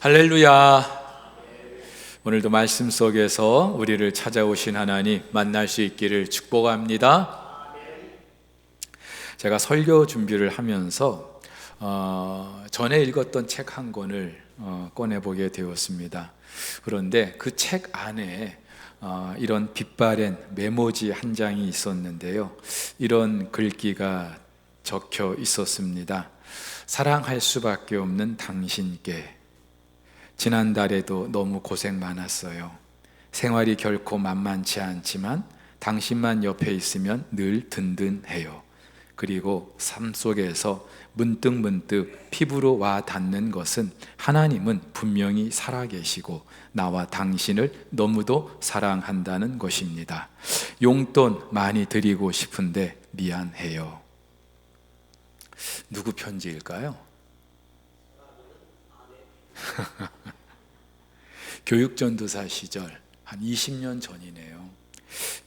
할렐루야. 오늘도 말씀 속에서 우리를 찾아오신 하나님 만날 수 있기를 축복합니다. 제가 설교 준비를 하면서 전에 읽었던 책 한 권을 꺼내보게 되었습니다. 그런데 그 책 안에 이런 빛바랜 메모지 한 장이 있었는데요, 이런 글귀가 적혀 있었습니다. 사랑할 수밖에 없는 당신께, 지난달에도 너무 고생 많았어요. 생활이 결코 만만치 않지만 당신만 옆에 있으면 늘 든든해요. 그리고 삶 속에서 문득문득 피부로 와 닿는 것은 하나님은 분명히 살아계시고 나와 당신을 너무도 사랑한다는 것입니다. 용돈 많이 드리고 싶은데 미안해요. 누구 편지일까요? 교육전도사 시절 한 20년 전이네요.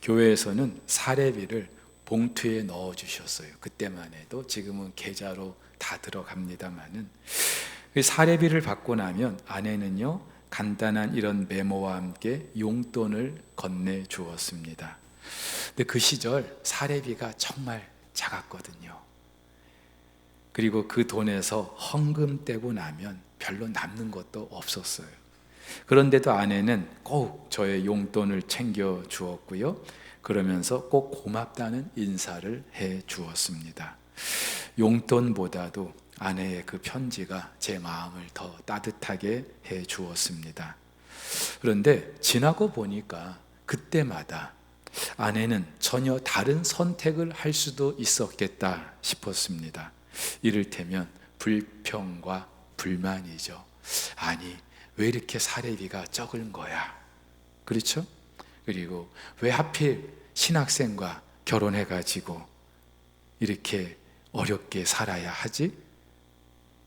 교회에서는 사례비를 봉투에 넣어 주셨어요. 그때만 해도, 지금은 계좌로 다 들어갑니다만은, 사례비를 받고 나면 아내는요, 간단한 이런 메모와 함께 용돈을 건네 주었습니다. 근데 그 시절 사례비가 정말 작았거든요. 그리고 그 돈에서 헌금 떼고 나면 별로 남는 것도 없었어요. 그런데도 아내는 꼭 저의 용돈을 챙겨 주었고요, 그러면서 꼭 고맙다는 인사를 해 주었습니다. 용돈보다도 아내의 그 편지가 제 마음을 더 따뜻하게 해 주었습니다. 그런데 지나고 보니까 그때마다 아내는 전혀 다른 선택을 할 수도 있었겠다 싶었습니다. 이를테면 불평과 불만이죠. 아니, 왜 이렇게 사례비가 적은 거야? 그렇죠? 그리고 왜 하필 신학생과 결혼해가지고 이렇게 어렵게 살아야 하지?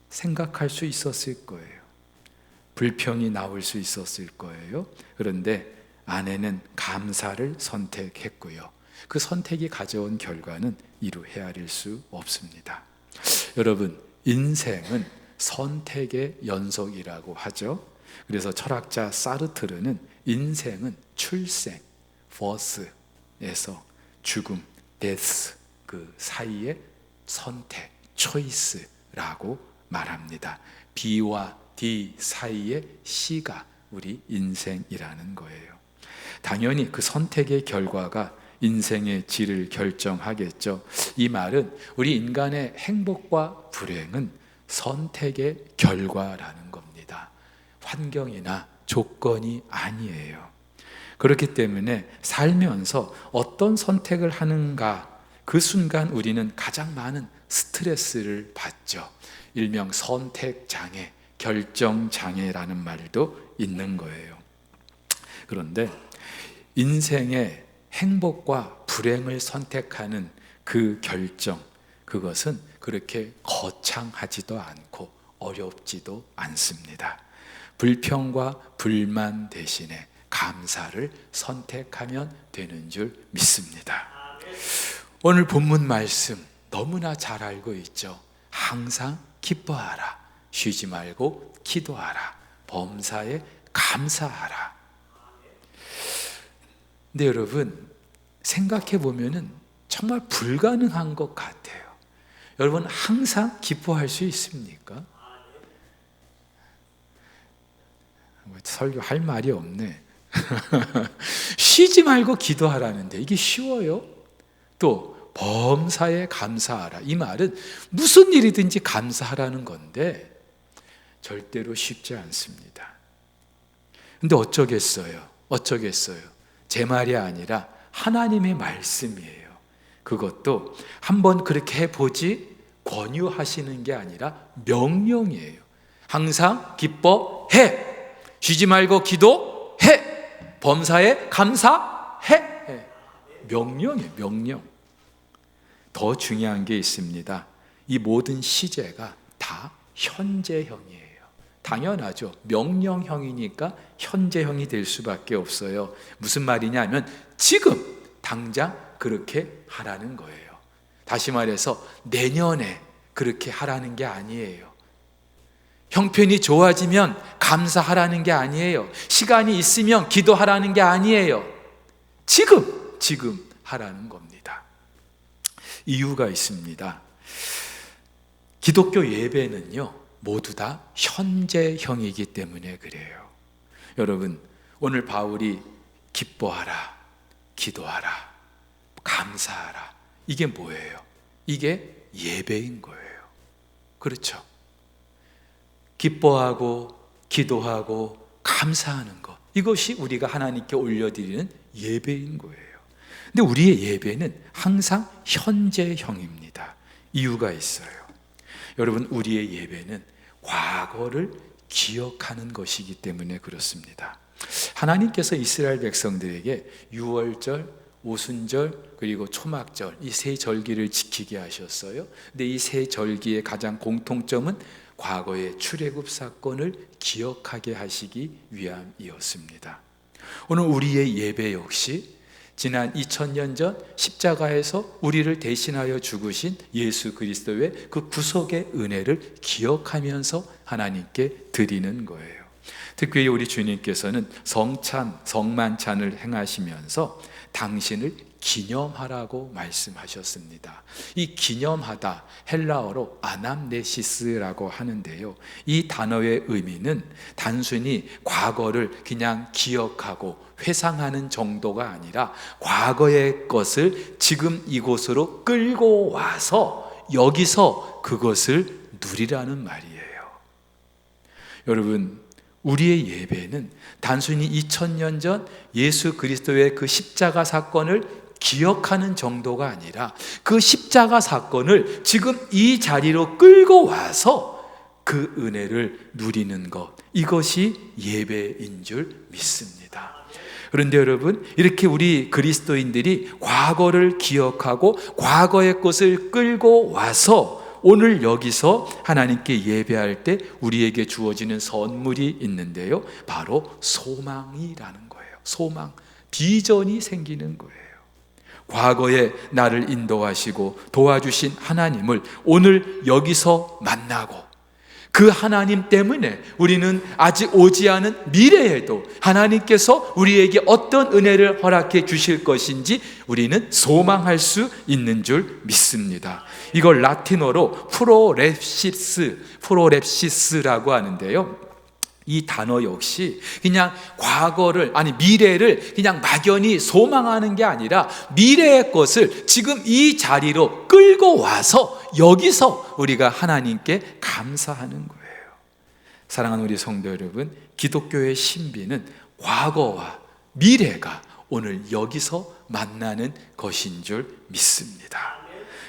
생각할 수 있었을 거예요. 불평이 나올 수 있었을 거예요. 그런데 아내는 감사를 선택했고요, 그 선택이 가져온 결과는 이루 헤아릴 수 없습니다. 여러분, 인생은 선택의 연속이라고 하죠. 그래서 철학자 사르트르는 인생은 출생, birth에서 죽음, death, 그 사이의 선택, choice라고 말합니다. B와 D 사이의 C가 우리 인생이라는 거예요. 당연히 그 선택의 결과가 인생의 질을 결정하겠죠. 이 말은 우리 인간의 행복과 불행은 선택의 결과라는 겁니다. 환경이나 조건이 아니에요. 그렇기 때문에 살면서 어떤 선택을 하는가, 그 순간 우리는 가장 많은 스트레스를 받죠. 일명 선택장애, 결정장애라는 말도 있는 거예요. 그런데 인생의 행복과 불행을 선택하는 그 결정, 그것은 그렇게 거창하지도 않고 어렵지도 않습니다. 불평과 불만 대신에 감사를 선택하면 되는 줄 믿습니다. 오늘 본문 말씀 너무나 잘 알고 있죠. 항상 기뻐하라, 쉬지 말고 기도하라, 범사에 감사하라. 근데 여러분, 생각해 보면은 정말 불가능한 것 같아요. 여러분, 항상 기뻐할 수 있습니까? 설교할 말이 없네. 쉬지 말고 기도하라는데 이게 쉬워요? 또 범사에 감사하라, 이 말은 무슨 일이든지 감사하라는 건데 절대로 쉽지 않습니다. 근데 어쩌겠어요? 제 말이 아니라 하나님의 말씀이에요. 그것도 한번 그렇게 해보지 권유하시는 게 아니라 명령이에요. 항상 기뻐해, 쉬지 말고 기도해, 범사에 감사해. 명령이에요, 명령. 더 중요한 게 있습니다. 이 모든 시제가 다 현재형이에요. 당연하죠. 명령형이니까 현재형이 될 수밖에 없어요. 무슨 말이냐면 지금 당장 그렇게 하라는 거예요. 다시 말해서 내년에 그렇게 하라는 게 아니에요. 형편이 좋아지면 감사하라는 게 아니에요. 시간이 있으면 기도하라는 게 아니에요. 지금 하라는 겁니다. 이유가 있습니다. 기독교 예배는요, 모두 다 현재형이기 때문에 그래요. 여러분, 오늘 바울이 기뻐하라, 기도하라, 감사하라, 이게 뭐예요? 이게 예배인 거예요. 그렇죠? 기뻐하고 기도하고 감사하는 것, 이것이 우리가 하나님께 올려드리는 예배인 거예요. 근데 우리의 예배는 항상 현재형입니다. 이유가 있어요. 여러분, 우리의 예배는 과거를 기억하는 것이기 때문에 그렇습니다. 하나님께서 이스라엘 백성들에게 유월절, 오순절, 그리고 초막절, 이 세 절기를 지키게 하셨어요. 근데 이 세 절기의 가장 공통점은 과거의 출애굽 사건을 기억하게 하시기 위함이었습니다. 오늘 우리의 예배 역시 지난 2000년 전 십자가에서 우리를 대신하여 죽으신 예수 그리스도의 그 구속의 은혜를 기억하면서 하나님께 드리는 거예요. 특히 우리 주님께서는 성만찬을 행하시면서 당신을 기념하라고 말씀하셨습니다. 이 기념하다, 헬라어로 아남네시스라고 하는데요, 이 단어의 의미는 단순히 과거를 그냥 기억하고 회상하는 정도가 아니라 과거의 것을 지금 이곳으로 끌고 와서 여기서 그것을 누리라는 말이에요. 여러분, 우리의 예배는 단순히 2000년 전 예수 그리스도의 그 십자가 사건을 기억하는 정도가 아니라 그 십자가 사건을 지금 이 자리로 끌고 와서 그 은혜를 누리는 것, 이것이 예배인 줄 믿습니다. 그런데 여러분, 이렇게 우리 그리스도인들이 과거를 기억하고 과거의 것을 끌고 와서 오늘 여기서 하나님께 예배할 때 우리에게 주어지는 선물이 있는데요, 바로 소망이라는 거예요. 소망, 비전이 생기는 거예요. 과거에 나를 인도하시고 도와주신 하나님을 오늘 여기서 만나고, 그 하나님 때문에 우리는 아직 오지 않은 미래에도 하나님께서 우리에게 어떤 은혜를 허락해 주실 것인지 우리는 소망할 수 있는 줄 믿습니다. 이걸 라틴어로 프로랩시스라고 하는데요, 이 단어 역시 그냥 과거를, 미래를 그냥 막연히 소망하는 게 아니라 미래의 것을 지금 이 자리로 끌고 와서 여기서 우리가 하나님께 감사하는 거예요. 사랑하는 우리 성도 여러분, 기독교의 신비는 과거와 미래가 오늘 여기서 만나는 것인 줄 믿습니다.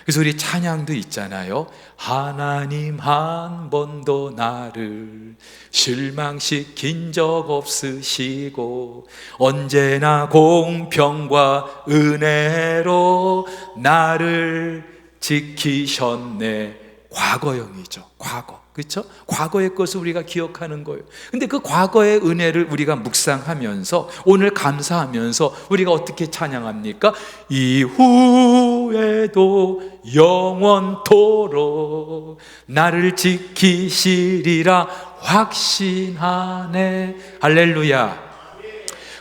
그래서 우리 찬양도 있잖아요. 하나님 한 번도 나를 실망시킨 적 없으시고 언제나 공평과 은혜로 나를 지키셨네. 과거형이죠. 과거. 그렇죠? 과거의 것을 우리가 기억하는 거예요. 근데 그 과거의 은혜를 우리가 묵상하면서 오늘 감사하면서 우리가 어떻게 찬양합니까? 이후에도 영원토록 나를 지키시리라 확신하네. 할렐루야.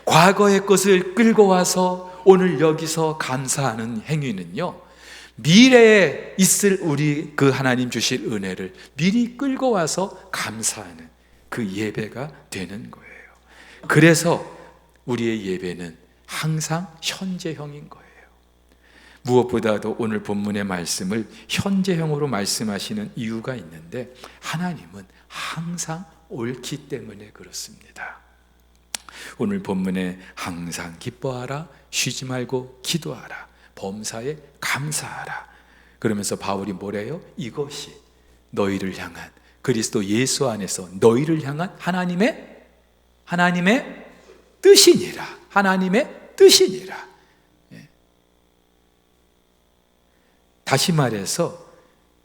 과거의 것을 끌고 와서 오늘 여기서 감사하는 행위는요, 미래에 있을 우리 그 하나님 주실 은혜를 미리 끌고 와서 감사하는 그 예배가 되는 거예요. 그래서 우리의 예배는 항상 현재형인 거예요. 무엇보다도 오늘 본문의 말씀을 현재형으로 말씀하시는 이유가 있는데, 하나님은 항상 옳기 때문에 그렇습니다. 오늘 본문에 항상 기뻐하라, 쉬지 말고 기도하라, 범사에 감사하라. 그러면서 바울이 뭐래요? 이것이 너희를 향한, 그리스도 예수 안에서 너희를 향한 하나님의 뜻이니라. 하나님의 뜻이니라. 다시 말해서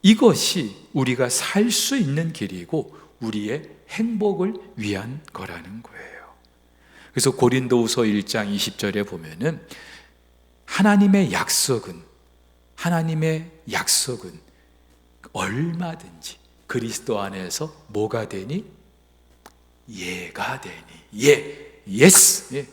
이것이 우리가 살 수 있는 길이고 우리의 행복을 위한 거라는 거예요. 그래서 고린도후서 1장 20절에 보면은 하나님의 약속은 얼마든지 그리스도 안에서 뭐가 되니? 예가 되니. 예, 예스. 예.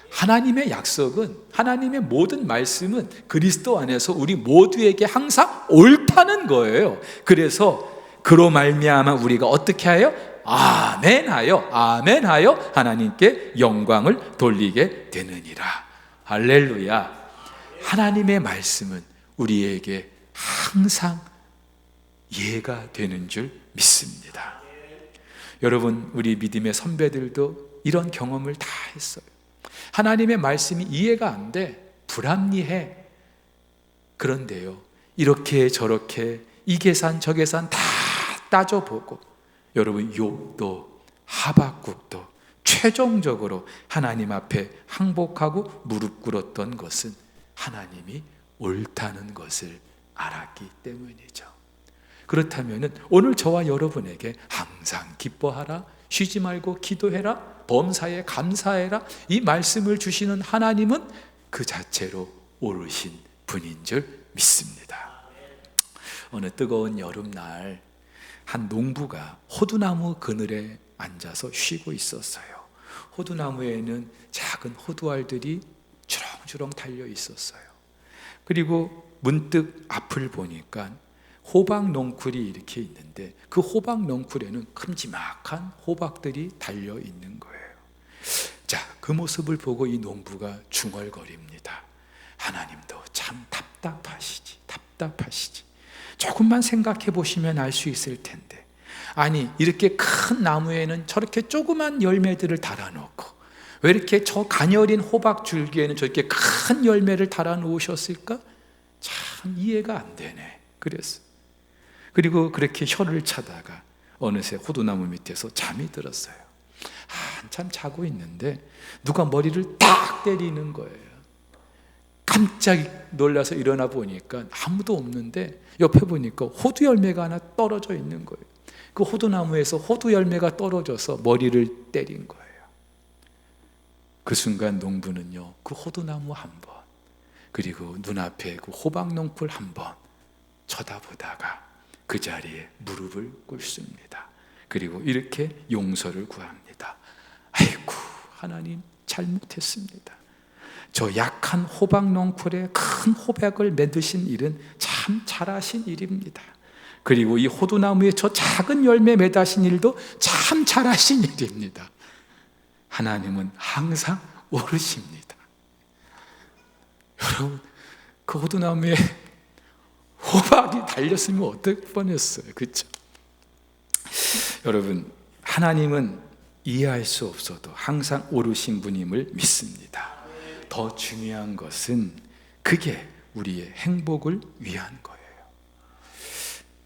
하나님의 약속은, 하나님의 모든 말씀은 그리스도 안에서 우리 모두에게 항상 옳다는 거예요. 그래서 그로 말미암아 우리가 어떻게 하여? 아멘하여, 아멘하여 하나님께 영광을 돌리게 되느니라. 할렐루야. 하나님의 말씀은 우리에게 항상 예가 되는 줄 믿습니다. 여러분, 우리 믿음의 선배들도 이런 경험을 다 했어요. 하나님의 말씀이 이해가 안 돼. 불합리해. 그런데요, 이렇게 저렇게 이 계산 저 계산 다 따져보고, 여러분, 욥도 하박국도 최종적으로 하나님 앞에 항복하고 무릎 꿇었던 것은 하나님이 옳다는 것을 알았기 때문이죠. 그렇다면 오늘 저와 여러분에게 항상 기뻐하라, 쉬지 말고 기도해라, 범사에 감사해라, 이 말씀을 주시는 하나님은 그 자체로 옳으신 분인 줄 믿습니다. 어느 뜨거운 여름날 한 농부가 호두나무 그늘에 앉아서 쉬고 있었어요. 호두나무에는 작은 호두알들이 주렁주렁 달려 있었어요. 그리고 문득 앞을 보니까 호박 넝쿨이 이렇게 있는데 그 호박 넝쿨에는 큼지막한 호박들이 달려 있는 거예요. 자, 그 모습을 보고 이 농부가 중얼거립니다. 하나님도 참 답답하시지. 조금만 생각해 보시면 알 수 있을 텐데, 아니 이렇게 큰 나무에는 저렇게 조그만 열매들을 달아놓고 왜 이렇게 저 가녀린 호박 줄기에는 저렇게 큰 열매를 달아놓으셨을까? 참 이해가 안 되네. 그랬어. 그리고 그렇게 혀를 차다가 어느새 호두나무 밑에서 잠이 들었어요. 한참 자고 있는데 누가 머리를 딱 때리는 거예요. 깜짝 놀라서 일어나 보니까 아무도 없는데 옆에 보니까 호두 열매가 하나 떨어져 있는 거예요. 그 호두나무에서 호두 열매가 떨어져서 머리를 때린 거예요. 그 순간 농부는요, 그 호두나무 한 번, 그리고 눈앞에 그 호박 넝쿨 한 번 쳐다보다가 그 자리에 무릎을 꿇습니다. 그리고 이렇게 용서를 구합니다. 아이고, 하나님 잘못했습니다. 저 약한 호박 넝쿨에 큰 호박을 맺으신 일은 참 잘하신 일입니다. 그리고 이 호두나무에 저 작은 열매 맺으신 일도 참 잘하신 일입니다. 하나님은 항상 옳으십니다. 여러분, 그 호두나무에 호박이 달렸으면 어떨 뻔했어요. 그렇죠? 여러분, 하나님은 이해할 수 없어도 항상 옳으신 분임을 믿습니다. 더 중요한 것은 그게 우리의 행복을 위한 거예요.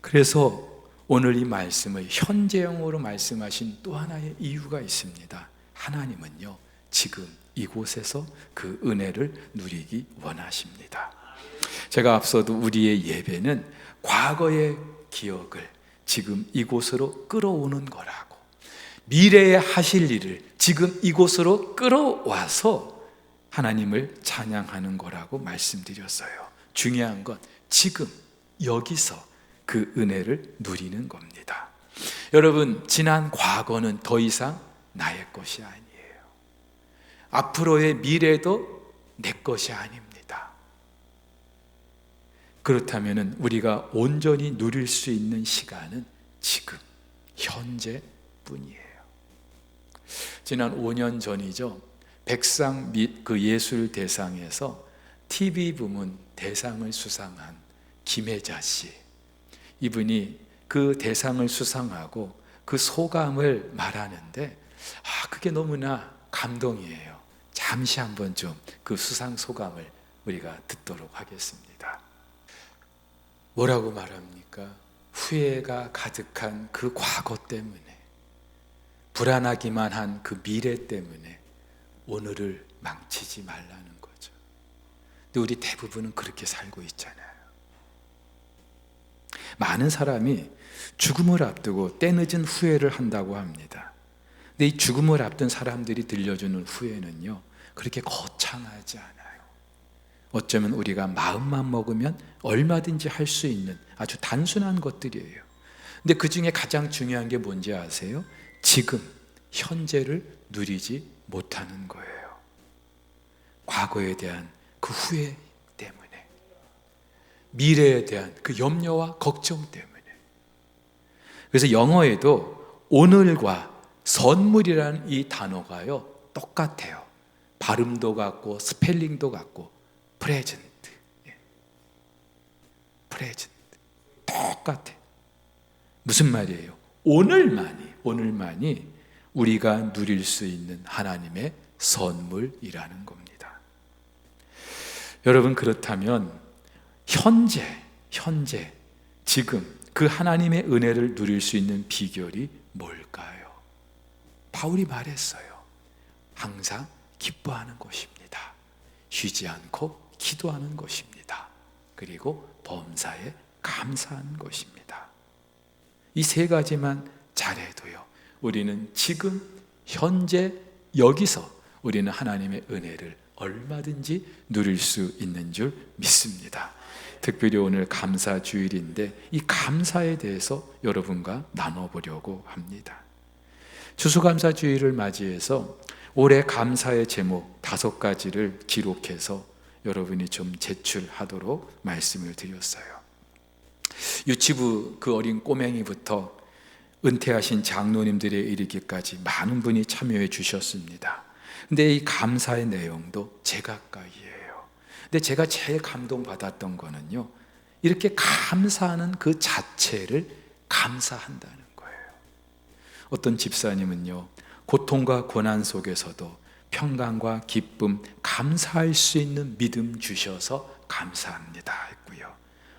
그래서 오늘 이 말씀을 현재형으로 말씀하신 또 하나의 이유가 있습니다. 하나님은요, 지금 이곳에서 그 은혜를 누리기 원하십니다. 제가 앞서도 우리의 예배는 과거의 기억을 지금 이곳으로 끌어오는 거라고, 미래에 하실 일을 지금 이곳으로 끌어와서 하나님을 찬양하는 거라고 말씀드렸어요. 중요한 건 지금 여기서 그 은혜를 누리는 겁니다. 여러분, 지난 과거는 더 이상 나의 것이 아니에요. 앞으로의 미래도 내 것이 아닙니다. 그렇다면 우리가 온전히 누릴 수 있는 시간은 지금 현재뿐이에요. 지난 5년 전이죠. 백상 및 그 예술 대상에서 TV 부문 대상을 수상한 김혜자 씨, 이분이 그 대상을 수상하고 그 소감을 말하는데 그게 너무나 감동이에요. 잠시 한번 좀 그 수상 소감을 우리가 듣도록 하겠습니다. 뭐라고 말합니까? 후회가 가득한 그 과거 때문에, 불안하기만 한 그 미래 때문에 오늘을 망치지 말라는 거죠. 근데 우리 대부분은 그렇게 살고 있잖아요. 많은 사람이 죽음을 앞두고 때늦은 후회를 한다고 합니다. 근데 이 죽음을 앞둔 사람들이 들려주는 후회는요, 그렇게 거창하지 않아요. 어쩌면 우리가 마음만 먹으면 얼마든지 할 수 있는 아주 단순한 것들이에요. 근데 그 중에 가장 중요한 게 뭔지 아세요? 지금, 현재를 누리지 못하는 거예요. 과거에 대한 그 후회 때문에, 미래에 대한 그 염려와 걱정 때문에. 그래서 영어에도 오늘과 선물이라는 이 단어가요 똑같아요. 발음도 같고 스펠링도 같고 프레젠트, 프레젠트 똑같아. 무슨 말이에요? 오늘만이 우리가 누릴 수 있는 하나님의 선물이라는 겁니다. 여러분, 그렇다면 현재 지금 그 하나님의 은혜를 누릴 수 있는 비결이 뭘까요? 바울이 말했어요. 항상 기뻐하는 것입니다. 쉬지 않고 기도하는 것입니다. 그리고 범사에 감사하는 것입니다. 이 세 가지만 잘해도요, 우리는 지금 현재 여기서 우리는 하나님의 은혜를 얼마든지 누릴 수 있는 줄 믿습니다. 특별히 오늘 감사주일인데 이 감사에 대해서 여러분과 나눠보려고 합니다. 추수감사주일을 맞이해서 올해 감사의 제목 5가지를 기록해서 여러분이 좀 제출하도록 말씀을 드렸어요. 유치부 그 어린 꼬맹이부터 은퇴하신 장로님들에 이르기까지 많은 분이 참여해 주셨습니다. 근데 이 감사의 내용도 제각각이에요. 근데 제가 제일 감동받았던 거는요, 이렇게 감사하는 그 자체를 감사한다는 거예요. 어떤 집사님은요, 고통과 고난 속에서도 평강과 기쁨, 감사할 수 있는 믿음 주셔서 감사합니다 했고요.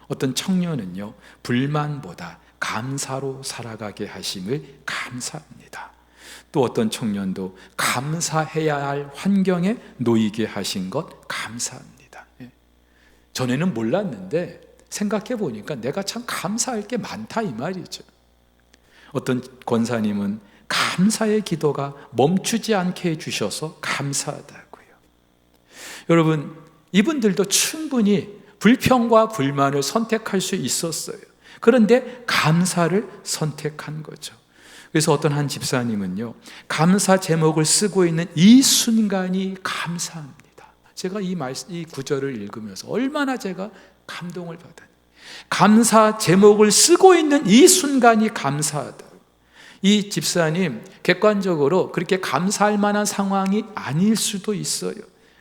어떤 청년은요, 불만보다 감사로 살아가게 하심을 감사합니다. 또 어떤 청년도 감사해야 할 환경에 놓이게 하신 것 감사합니다. 전에는 몰랐는데 생각해 보니까 내가 참 감사할 게 많다 이 말이죠. 어떤 권사님은 감사의 기도가 멈추지 않게 해주셔서 감사하다고요. 여러분, 이분들도 충분히 불평과 불만을 선택할 수 있었어요. 그런데 감사를 선택한 거죠. 그래서 어떤 한 집사님은요, 감사 제목을 쓰고 있는 이 순간이 감사합니다. 제가 이 구절을 읽으면서 얼마나 제가 감동을 받았는지. 감사 제목을 쓰고 있는 이 순간이 감사하다. 이 집사님 객관적으로 그렇게 감사할 만한 상황이 아닐 수도 있어요.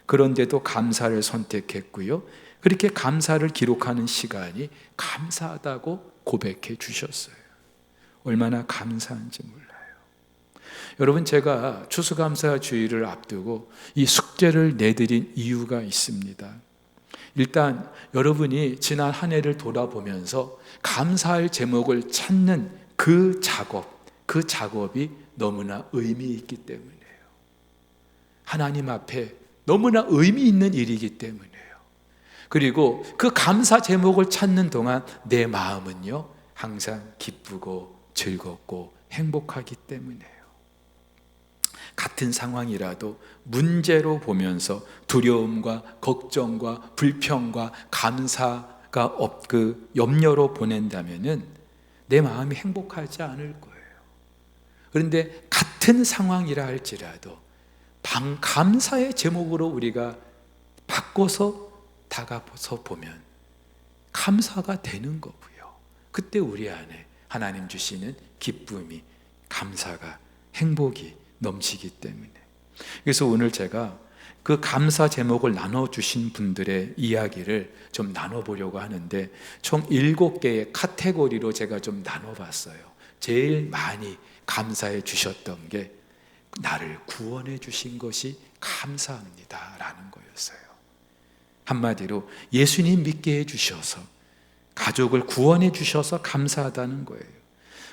그런데도 감사를 선택했고요, 그렇게 감사를 기록하는 시간이 감사하다고 고백해 주셨어요. 얼마나 감사한지 몰라요. 여러분, 제가 추수감사주일을 앞두고 이 숙제를 내드린 이유가 있습니다. 일단 여러분이 지난 한 해를 돌아보면서 감사할 제목을 찾는 그 작업이 너무나 의미 있기 때문이에요. 하나님 앞에 너무나 의미 있는 일이기 때문이에요. 그리고 그 감사 제목을 찾는 동안 내 마음은요, 항상 기쁘고 즐겁고 행복하기 때문이에요. 같은 상황이라도 문제로 보면서 두려움과 걱정과 불평과 감사가 그 염려로 보낸다면은 내 마음이 행복하지 않을 거예요. 그런데 같은 상황이라 할지라도 감사의 제목으로 우리가 바꿔서 다가서 보면 감사가 되는 거고요. 그때 우리 안에 하나님 주시는 기쁨이, 감사가, 행복이 넘치기 때문에. 그래서 오늘 제가 그 감사 제목을 나눠주신 분들의 이야기를 좀 나눠보려고 하는데 총 7개의 카테고리로 제가 좀 나눠봤어요. 제일 많이 감사해 주셨던 게 나를 구원해 주신 것이 감사합니다 라는 거였어요. 한마디로 예수님 믿게 해주셔서, 가족을 구원해 주셔서 감사하다는 거예요.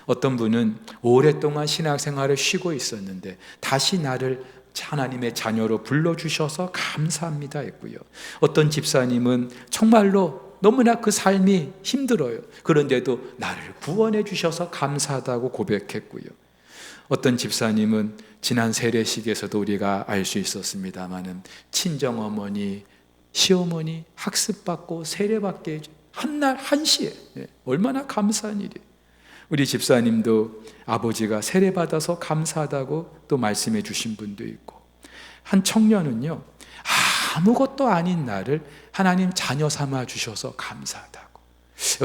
어떤 분은 오랫동안 신앙생활을 쉬고 있었는데 다시 나를 하나님의 자녀로 불러주셔서 감사합니다 했고요. 어떤 집사님은 정말로 너무나 그 삶이 힘들어요. 그런데도 나를 구원해 주셔서 감사하다고 고백했고요. 어떤 집사님은 지난 세례식에서도 우리가 알 수 있었습니다마는 친정어머니, 시어머니 학습받고 세례받게 한날 한시에 얼마나 감사한 일이에요. 우리 집사님도 아버지가 세례받아서 감사하다고 또 말씀해 주신 분도 있고, 한 청년은요, 아무것도 아닌 나를 하나님 자녀 삼아 주셔서 감사하다고.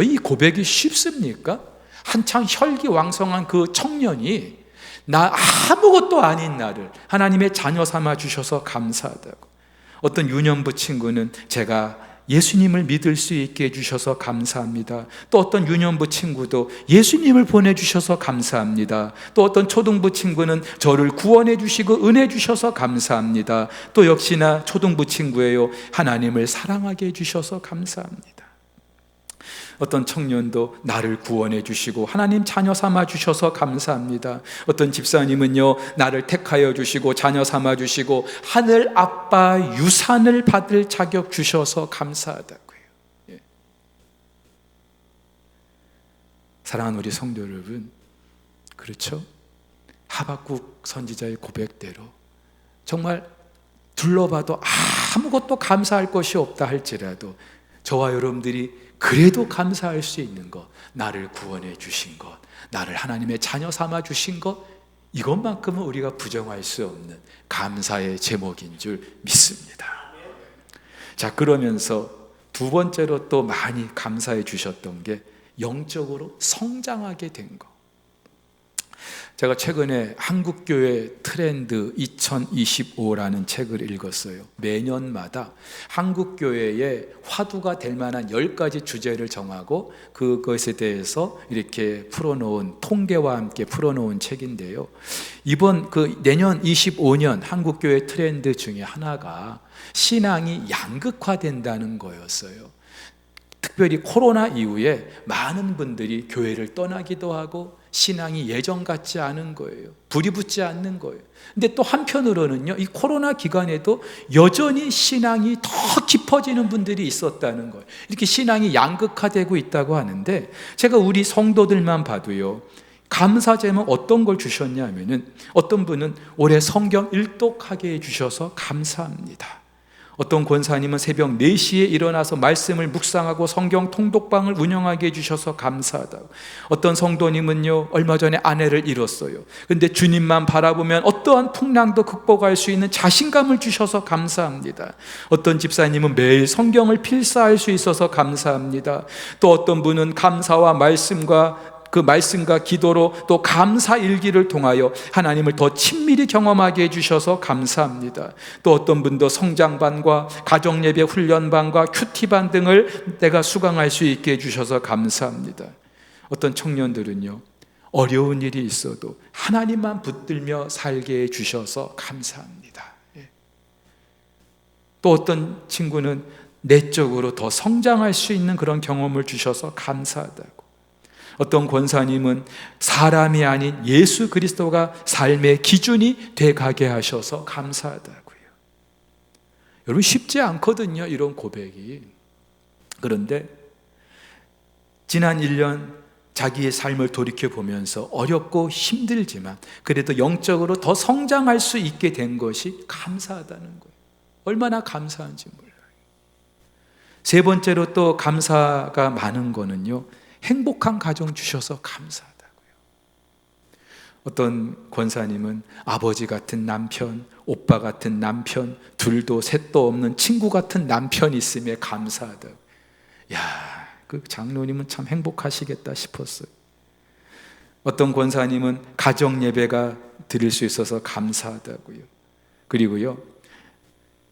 이 고백이 쉽습니까? 한창 혈기왕성한 그 청년이 아무것도 아닌 나를 하나님의 자녀 삼아 주셔서 감사하다고. 어떤 유년부 친구는 제가 예수님을 믿을 수 있게 해주셔서 감사합니다. 또 어떤 유년부 친구도 예수님을 보내주셔서 감사합니다. 또 어떤 초등부 친구는 저를 구원해 주시고 은혜 주셔서 감사합니다. 또 역시나 초등부 친구예요. 하나님을 사랑하게 해주셔서 감사합니다. 어떤 청년도 나를 구원해 주시고 하나님 자녀 삼아 주셔서 감사합니다. 어떤 집사님은요, 나를 택하여 주시고 자녀 삼아 주시고 하늘 아빠 유산을 받을 자격 주셔서 감사하다고요. 예. 사랑하는 우리 성도 여러분, 그렇죠? 하박국 선지자의 고백대로 정말 둘러봐도 아무것도 감사할 것이 없다 할지라도 저와 여러분들이 그래도 감사할 수 있는 것, 나를 구원해 주신 것, 나를 하나님의 자녀 삼아 주신 것, 이것만큼은 우리가 부정할 수 없는 감사의 제목인 줄 믿습니다. 자, 그러면서 두 번째로 또 많이 감사해 주셨던 게 영적으로 성장하게 된 것. 제가 최근에 한국교회 트렌드 2025라는 책을 읽었어요. 매년마다 한국교회의 화두가 될 만한 10가지 주제를 정하고 그것에 대해서 이렇게 풀어놓은, 통계와 함께 풀어놓은 책인데요. 이번 내년 25년 한국교회 트렌드 중에 하나가 신앙이 양극화된다는 거였어요. 특별히 코로나 이후에 많은 분들이 교회를 떠나기도 하고 신앙이 예전 같지 않은 거예요. 불이 붙지 않는 거예요. 근데 또 한편으로는요, 이 코로나 기간에도 여전히 신앙이 더 깊어지는 분들이 있었다는 거예요. 이렇게 신앙이 양극화되고 있다고 하는데, 제가 우리 성도들만 봐도요, 감사 제목 어떤 걸 주셨냐면은, 어떤 분은 올해 성경 일독하게 해주셔서 감사합니다. 어떤 권사님은 새벽 4시에 일어나서 말씀을 묵상하고 성경 통독방을 운영하게 해주셔서 감사하다고. 어떤 성도님은요, 얼마 전에 아내를 잃었어요. 근데 주님만 바라보면 어떠한 풍랑도 극복할 수 있는 자신감을 주셔서 감사합니다. 어떤 집사님은 매일 성경을 필사할 수 있어서 감사합니다. 또 어떤 분은 감사와 말씀과 기도로 또 감사 일기를 통하여 하나님을 더 친밀히 경험하게 해주셔서 감사합니다. 또 어떤 분도 성장반과 가정예배 훈련반과 큐티반 등을 내가 수강할 수 있게 해주셔서 감사합니다. 어떤 청년들은요, 어려운 일이 있어도 하나님만 붙들며 살게 해주셔서 감사합니다. 또 어떤 친구는 내적으로 더 성장할 수 있는 그런 경험을 주셔서 감사하다고. 어떤 권사님은 사람이 아닌 예수 그리스도가 삶의 기준이 돼가게 하셔서 감사하다고요. 여러분, 쉽지 않거든요, 이런 고백이. 그런데 지난 1년 자기의 삶을 돌이켜보면서 어렵고 힘들지만 그래도 영적으로 더 성장할 수 있게 된 것이 감사하다는 거예요. 얼마나 감사한지 몰라요. 세 번째로 또 감사가 많은 거는요, 행복한 가정 주셔서 감사하다고요. 어떤 권사님은 아버지 같은 남편, 오빠 같은 남편, 둘도 셋도 없는 친구 같은 남편이 있음에 감사하다고. 야, 그 장로님은 참 행복하시겠다 싶었어요. 어떤 권사님은 가정 예배가 드릴 수 있어서 감사하다고요. 그리고요,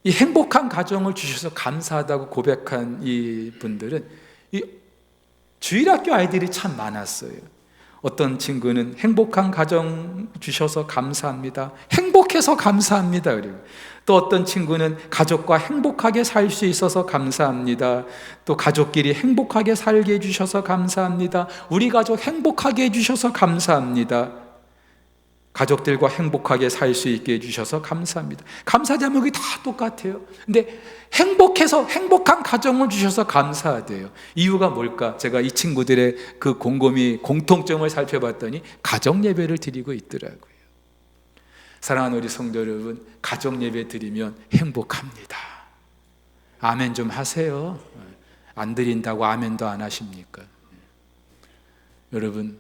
이 행복한 가정을 주셔서 감사하다고 고백한 이 분들은 이 주일학교 아이들이 참 많았어요. 어떤 친구는 행복한 가정 주셔서 감사합니다. 행복해서 감사합니다. 그리고 또 어떤 친구는 가족과 행복하게 살 수 있어서 감사합니다. 또 가족끼리 행복하게 살게 해주셔서 감사합니다. 우리 가족 행복하게 해주셔서 감사합니다. 가족들과 행복하게 살 수 있게 해주셔서 감사합니다. 감사 제목이 다 똑같아요. 근데 행복해서 행복한 가정을 주셔서 감사하대요. 이유가 뭘까? 제가 이 친구들의 그 곰곰이 공통점을 살펴봤더니 가정 예배를 드리고 있더라고요. 사랑하는 우리 성도 여러분, 가정 예배 드리면 행복합니다. 아멘 좀 하세요. 안 드린다고 아멘도 안 하십니까? 여러분,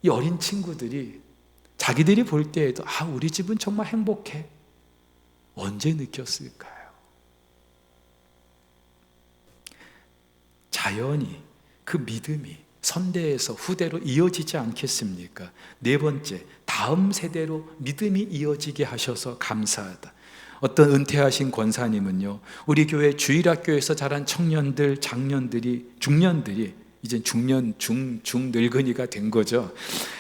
이 어린 친구들이 자기들이 볼 때에도 우리 집은 정말 행복해. 언제 느꼈을까요? 자연히 그 믿음이 선대에서 후대로 이어지지 않겠습니까? 네 번째, 다음 세대로 믿음이 이어지게 하셔서 감사하다. 어떤 은퇴하신 권사님은요, 우리 교회 주일학교에서 자란 청년들, 장년들이, 중년들이 이제 중늙은이가 된 거죠.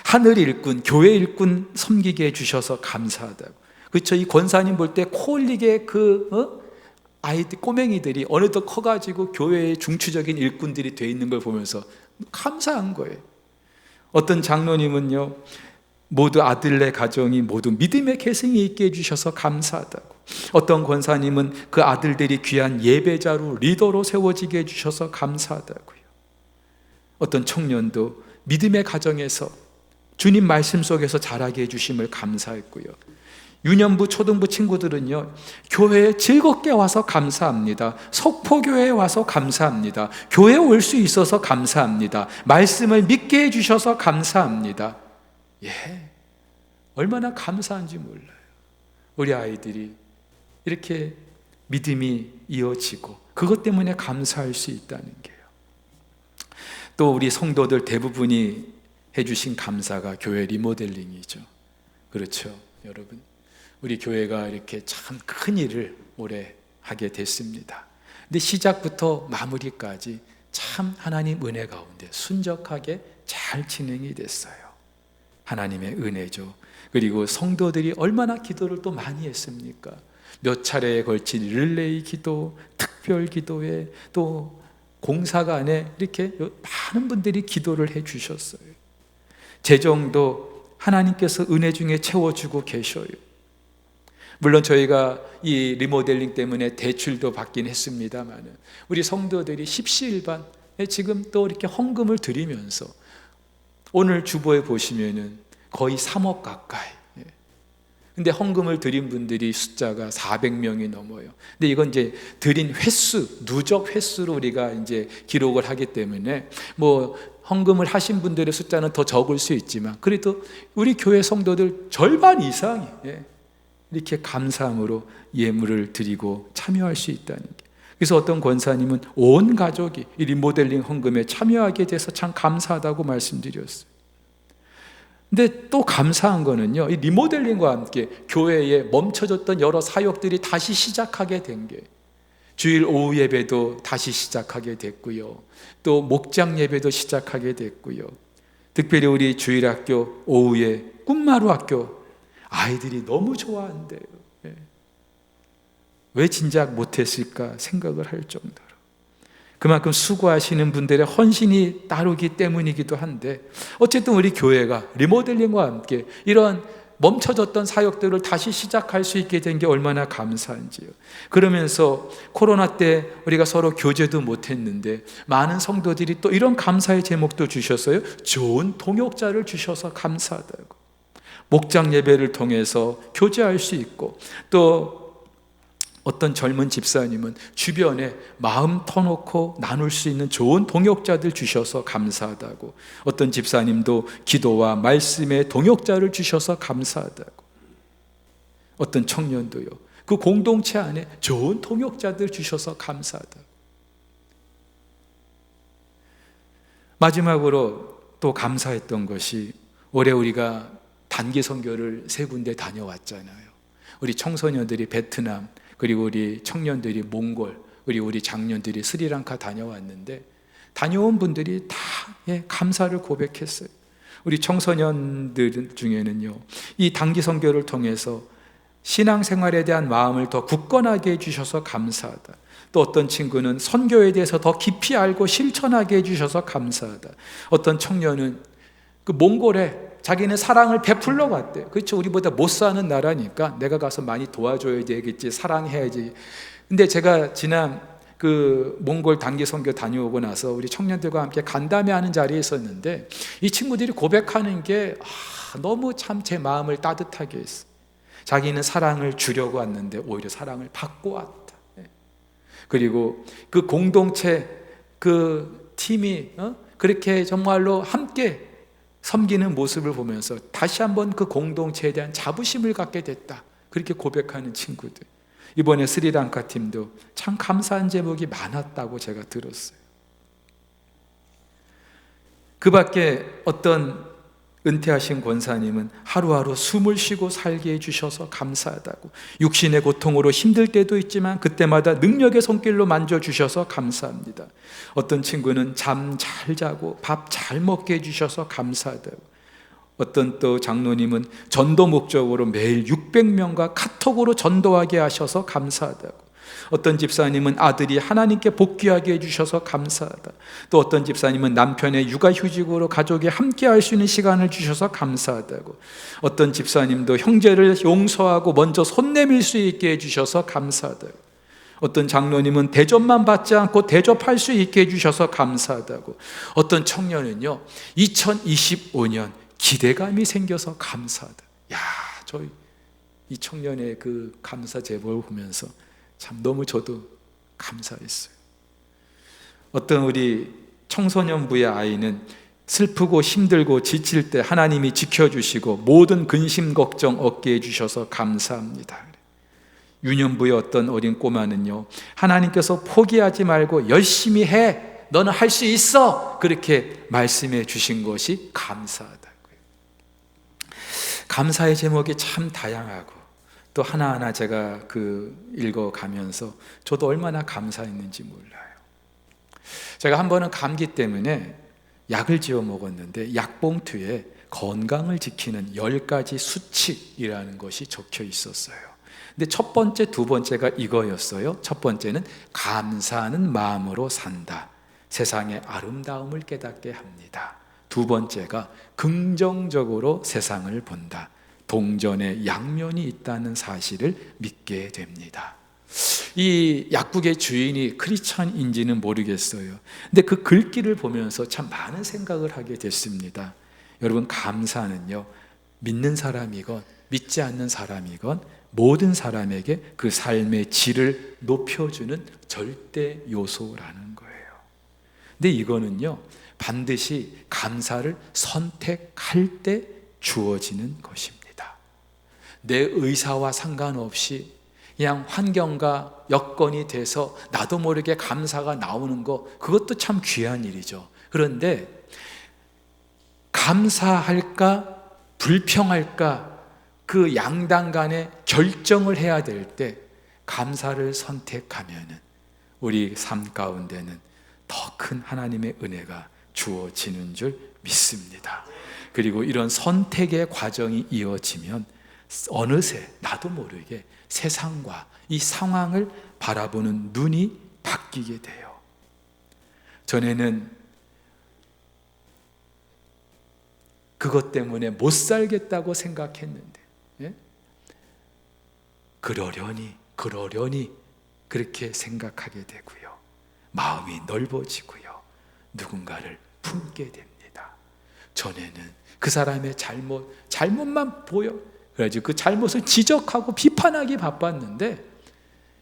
하늘 일꾼, 교회 일꾼 섬기게 해주셔서 감사하다고. 그렇죠? 이 권사님 볼 때 코 흘리게 아이들, 꼬맹이들이 어느덧 커가지고 교회의 중추적인 일꾼들이 돼 있는 걸 보면서 감사한 거예요. 어떤 장로님은요, 모두 아들네 가정이 모두 믿음의 계승이 있게 해주셔서 감사하다고. 어떤 권사님은 그 아들들이 귀한 예배자로 리더로 세워지게 해주셔서 감사하다고요. 어떤 청년도 믿음의 가정에서 주님 말씀 속에서 자라게 해주심을 감사했고요. 유년부, 초등부 친구들은요, 교회에 즐겁게 와서 감사합니다. 석포교회에 와서 감사합니다. 교회에 올 수 있어서 감사합니다. 말씀을 믿게 해주셔서 감사합니다. 얼마나 감사한지 몰라요. 우리 아이들이 이렇게 믿음이 이어지고 그것 때문에 감사할 수 있다는 게요. 또 우리 성도들 대부분이 해주신 감사가 교회 리모델링이죠. 그렇죠, 여러분. 우리 교회가 이렇게 참 큰 일을 올해 하게 됐습니다. 근데 시작부터 마무리까지 참 하나님 은혜 가운데 순적하게 잘 진행이 됐어요. 하나님의 은혜죠. 그리고 성도들이 얼마나 기도를 또 많이 했습니까? 몇 차례에 걸친 릴레이 기도, 특별 기도에 또 공사가 안에 이렇게 많은 분들이 기도를 해 주셨어요. 재정도 하나님께서 은혜 중에 채워주고 계셔요. 물론 저희가 이 리모델링 때문에 대출도 받긴 했습니다만 우리 성도들이 십시일반에 지금 또 이렇게 헌금을 드리면서 오늘 주보에 보시면은 거의 3억 가까이. 근데 헌금을 드린 분들이 숫자가 400명이 넘어요. 근데 이건 이제 드린 횟수, 누적 횟수로 우리가 이제 기록을 하기 때문에 헌금을 하신 분들의 숫자는 더 적을 수 있지만 그래도 우리 교회 성도들 절반 이상이 이렇게 감사함으로 예물을 드리고 참여할 수 있다는 게. 그래서 어떤 권사님은 온 가족이 이 리모델링 헌금에 참여하게 돼서 참 감사하다고 말씀드렸어요. 근데 또 감사한 거는요, 이 리모델링과 함께 교회에 멈춰졌던 여러 사역들이 다시 시작하게 된 게, 주일 오후 예배도 다시 시작하게 됐고요, 또 목장 예배도 시작하게 됐고요, 특별히 우리 주일학교 오후에 꿈마루 학교 아이들이 너무 좋아한대요. 왜 진작 못했을까 생각을 할 정도로 그만큼 수고하시는 분들의 헌신이 따르기 때문이기도 한데, 어쨌든 우리 교회가 리모델링과 함께 이런 멈춰졌던 사역들을 다시 시작할 수 있게 된 게 얼마나 감사한지요. 그러면서 코로나 때 우리가 서로 교제도 못했는데 많은 성도들이 또 이런 감사의 제목도 주셨어요. 좋은 동역자를 주셔서 감사하다고. 목장 예배를 통해서 교제할 수 있고, 또 어떤 젊은 집사님은 주변에 마음 터놓고 나눌 수 있는 좋은 동역자들 주셔서 감사하다고. 어떤 집사님도 기도와 말씀의 동역자를 주셔서 감사하다고. 어떤 청년도요, 그 공동체 안에 좋은 동역자들 주셔서 감사하다고. 마지막으로 또 감사했던 것이, 올해 우리가 단기 선교를 3군데 다녀왔잖아요. 우리 청소년들이 베트남, 그리고 우리 청년들이 몽골, 그리고 우리 장년들이 스리랑카 다녀왔는데, 다녀온 분들이 다 감사를 고백했어요. 우리 청소년들 중에는요, 이 단기 선교를 통해서 신앙생활에 대한 마음을 더 굳건하게 해주셔서 감사하다. 또 어떤 친구는 선교에 대해서 더 깊이 알고 실천하게 해주셔서 감사하다. 어떤 청년은 그 몽골에 자기는 사랑을 베풀러 갔대요. 그렇죠, 우리보다 못 사는 나라니까 내가 가서 많이 도와줘야 되겠지, 사랑해야지. 근데 제가 지난 그 몽골 단기 선교 다녀오고 나서 우리 청년들과 함께 간담회 하는 자리에 있었는데, 이 친구들이 고백하는 게 너무 참 제 마음을 따뜻하게 했어. 자기는 사랑을 주려고 왔는데 오히려 사랑을 받고 왔다. 그리고 그 공동체, 그 팀이 그렇게 정말로 함께 섬기는 모습을 보면서 다시 한번 그 공동체에 대한 자부심을 갖게 됐다, 그렇게 고백하는 친구들. 이번에 스리랑카 팀도 참 감사한 제목이 많았다고 제가 들었어요. 그 밖에 어떤 은퇴하신 권사님은 하루하루 숨을 쉬고 살게 해주셔서 감사하다고, 육신의 고통으로 힘들 때도 있지만 그때마다 능력의 손길로 만져주셔서 감사합니다. 어떤 친구는 잠 잘 자고 밥 잘 먹게 해주셔서 감사하다고, 어떤 또 장로님은 전도 목적으로 매일 600명과 카톡으로 전도하게 하셔서 감사하다고, 어떤 집사님은 아들이 하나님께 복귀하게 해주셔서 감사하다, 또 어떤 집사님은 남편의 육아휴직으로 가족이 함께 할 수 있는 시간을 주셔서 감사하다고, 어떤 집사님도 형제를 용서하고 먼저 손 내밀 수 있게 해주셔서 감사하다고, 어떤 장로님은 대접만 받지 않고 대접할 수 있게 해주셔서 감사하다고, 어떤 청년은요 2025년 기대감이 생겨서 감사하다. 야, 저희 이 청년의 그 감사 제보를 보면서 참 너무 저도 감사했어요. 어떤 우리 청소년부의 아이는 슬프고 힘들고 지칠 때 하나님이 지켜주시고 모든 근심 걱정 없게 해주셔서 감사합니다. 유년부의 어떤 어린 꼬마는요, 하나님께서 포기하지 말고 열심히 해, 너는 할 수 있어, 그렇게 말씀해 주신 것이 감사하다고요. 감사의 제목이 참 다양하고, 또 하나하나 제가 읽어가면서 저도 얼마나 감사했는지 몰라요. 제가 한 번은 감기 때문에 약을 지어 먹었는데 약봉투에 건강을 지키는 10가지 수칙이라는 것이 적혀 있었어요. 근데 첫 번째, 두 번째가 이거였어요. 첫 번째는 감사하는 마음으로 산다, 세상의 아름다움을 깨닫게 합니다. 두 번째가 긍정적으로 세상을 본다, 동전의 양면이 있다는 사실을 믿게 됩니다. 이 약국의 주인이 크리스찬인지는 모르겠어요. 근데 그 글귀를 보면서 참 많은 생각을 하게 됐습니다. 여러분, 감사는요, 믿는 사람이건 믿지 않는 사람이건 모든 사람에게 그 삶의 질을 높여주는 절대 요소라는 거예요. 근데 이거는요, 반드시 감사를 선택할 때 주어지는 것입니다. 내 의사와 상관없이 그냥 환경과 여건이 돼서 나도 모르게 감사가 나오는 거, 그것도 참 귀한 일이죠. 그런데 감사할까 불평할까 그 양당 간에 결정을 해야 될 때 감사를 선택하면은 우리 삶 가운데는 더 큰 하나님의 은혜가 주어지는 줄 믿습니다. 그리고 이런 선택의 과정이 이어지면 어느새 나도 모르게 세상과 이 상황을 바라보는 눈이 바뀌게 돼요. 전에는 그것 때문에 못 살겠다고 생각했는데, 예? 그러려니 그렇게 생각하게 되고요, 마음이 넓어지고요, 누군가를 품게 됩니다. 전에는 그 사람의 잘못만 보여, 그래가지고 그 잘못을 지적하고 비판하기 바빴는데,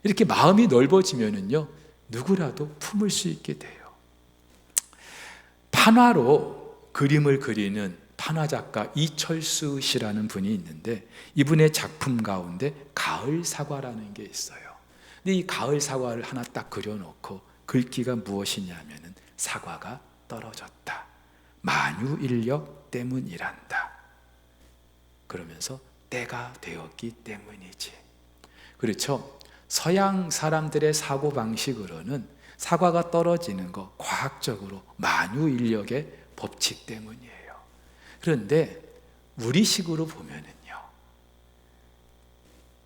이렇게 마음이 넓어지면은요, 누구라도 품을 수 있게 돼요. 판화로 그림을 그리는 판화작가 이철수 씨라는 분이 있는데, 이분의 작품 가운데 가을 사과라는 게 있어요. 근데 이 가을 사과를 하나 딱 그려놓고 글귀가 무엇이냐면은 사과가 떨어졌다, 만유인력 때문이란다, 그러면서 때가 되었기 때문이지. 그렇죠? 서양 사람들의 사고방식으로는 사과가 떨어지는 거 과학적으로 만유인력의 법칙 때문이에요. 그런데 우리식으로 보면은요,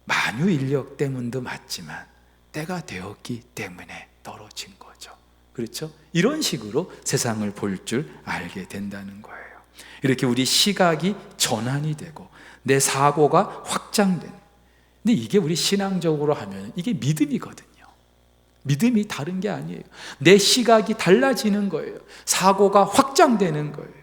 만유인력 때문도 맞지만 때가 되었기 때문에 떨어진 거죠. 그렇죠? 이런 식으로 세상을 볼 줄 알게 된다는 거예요. 이렇게 우리 시각이 전환이 되고 내 사고가 확장되는, 근데 이게 우리 신앙적으로 하면 이게 믿음이거든요. 믿음이 다른 게 아니에요. 내 시각이 달라지는 거예요. 사고가 확장되는 거예요.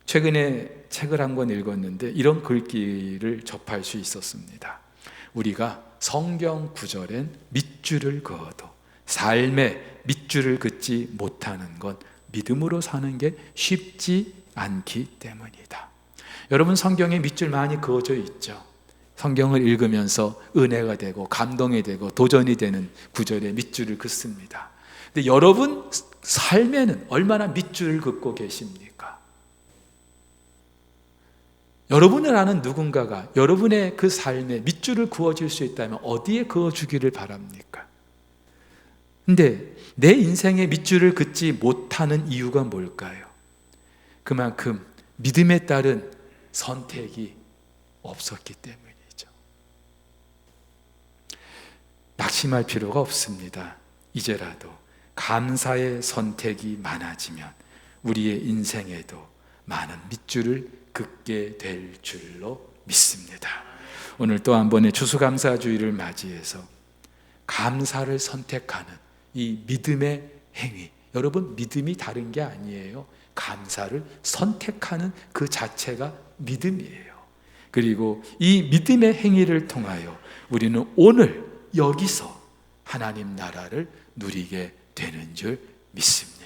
최근에 책을 한 권 읽었는데 이런 글귀를 접할 수 있었습니다. 우리가 성경 구절엔 밑줄을 그어도 삶에 밑줄을 긋지 못하는 건 믿음으로 사는 게 쉽지 않기 때문이다. 여러분, 성경에 밑줄 많이 그어져 있죠. 성경을 읽으면서 은혜가 되고 감동이 되고 도전이 되는 구절에 밑줄을 긋습니다. 근데 여러분 삶에는 얼마나 밑줄을 긋고 계십니까? 여러분을 아는 누군가가 여러분의 그 삶에 밑줄을 그어줄 수 있다면 어디에 그어주기를 바랍니까? 근데 내 인생에 밑줄을 긋지 못하는 이유가 뭘까요? 그만큼 믿음에 따른 선택이 없었기 때문이죠. 낙심할 필요가 없습니다. 이제라도 감사의 선택이 많아지면 우리의 인생에도 많은 밑줄을 긋게 될 줄로 믿습니다. 오늘 또 한 번의 추수감사주의를 맞이해서 감사를 선택하는 이 믿음의 행위, 여러분, 믿음이 다른 게 아니에요. 감사를 선택하는 그 자체가 믿음이에요. 그리고 이 믿음의 행위를 통하여 우리는 오늘 여기서 하나님 나라를 누리게 되는 줄 믿습니다.